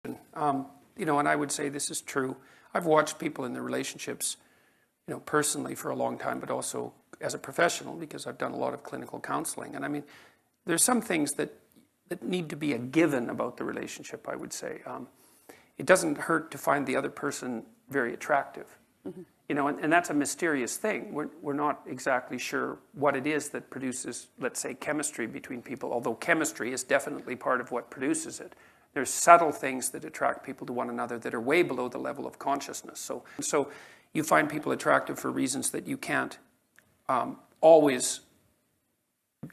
And I would say this is true. I've watched people in their relationships, personally for a long time, but also as a professional because I've done a lot of clinical counseling. And I mean, there's some things that need to be a given about the relationship, I would say. It doesn't hurt to find the other person very attractive. Mm-hmm. And that's a mysterious thing. We're not exactly sure what it is that produces, let's say, chemistry between people, although chemistry is definitely part of what produces it. There's subtle things that attract people to one another that are way below the level of consciousness. So you find people attractive for reasons that you can't always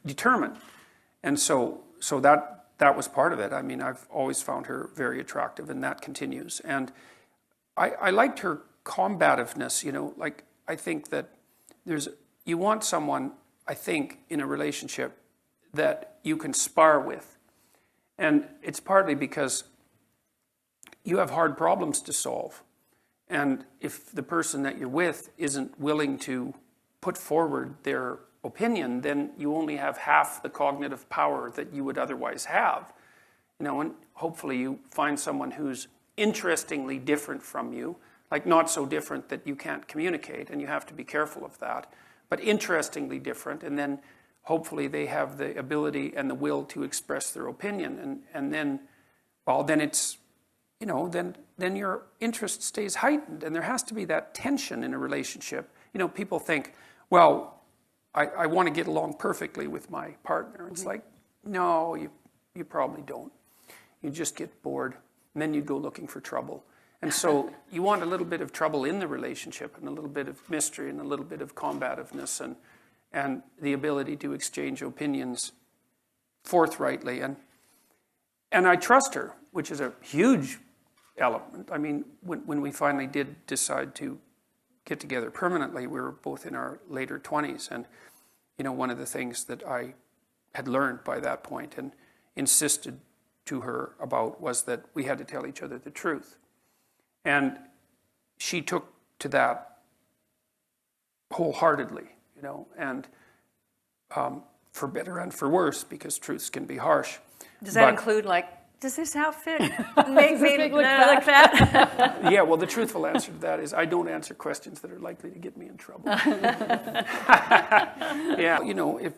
determine. And so that was part of it. I mean, I've always found her very attractive, and that continues. And I liked her combativeness, I think that you want someone, I think, in a relationship that you can spar with. And it's partly because you have hard problems to solve. And if the person that you're with isn't willing to put forward their opinion, then you only have half the cognitive power that you would otherwise have. And hopefully you find someone who's interestingly different from you, like not so different that you can't communicate, and you have to be careful of that, but interestingly different, and then hopefully they have the ability and the will to express their opinion, and then it's, then your interest stays heightened, and there has to be that tension in a relationship. People think, well, I want to get along perfectly with my partner. It's like, no, you probably don't. You just get bored, and then you'd go looking for trouble. And so you want a little bit of trouble in the relationship, and a little bit of mystery, and a little bit of combativeness, and the ability to exchange opinions forthrightly. And I trust her, which is a huge element. I mean, when we finally did decide to get together permanently, we were both in our later 20s. And, one of the things that I had learned by that point and insisted to her about was that we had to tell each other the truth. And she took to that wholeheartedly, and for better and for worse, because truths can be harsh. Does that include, does this outfit make me look like that? Yeah, well, the truthful answer to that is I don't answer questions that are likely to get me in trouble. Yeah,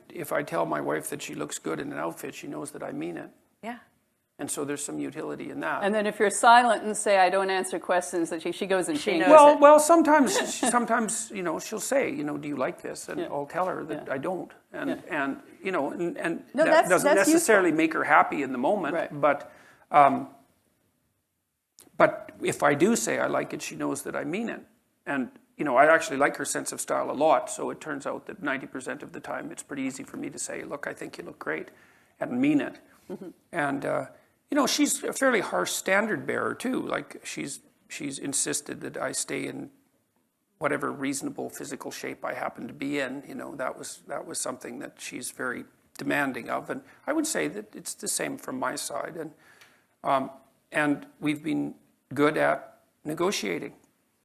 if I tell my wife that she looks good in an outfit, she knows that I mean it. Yeah. And so there's some utility in that. And then if you're silent and say, I don't answer questions, that she goes and changes it. Well, sometimes, she'll say, do you like this? And I'll tell her that I don't. And that doesn't necessarily make her happy in the moment. Right. But if I do say I like it, she knows that I mean it. And, I actually like her sense of style a lot. So it turns out that 90% of the time it's pretty easy for me to say, look, I think you look great, and mean it. Mm-hmm. And, she's a fairly harsh standard bearer too. Like she's insisted that I stay in whatever reasonable physical shape I happen to be in. That was something that she's very demanding of. And I would say that it's the same from my side. And we've been good at negotiating.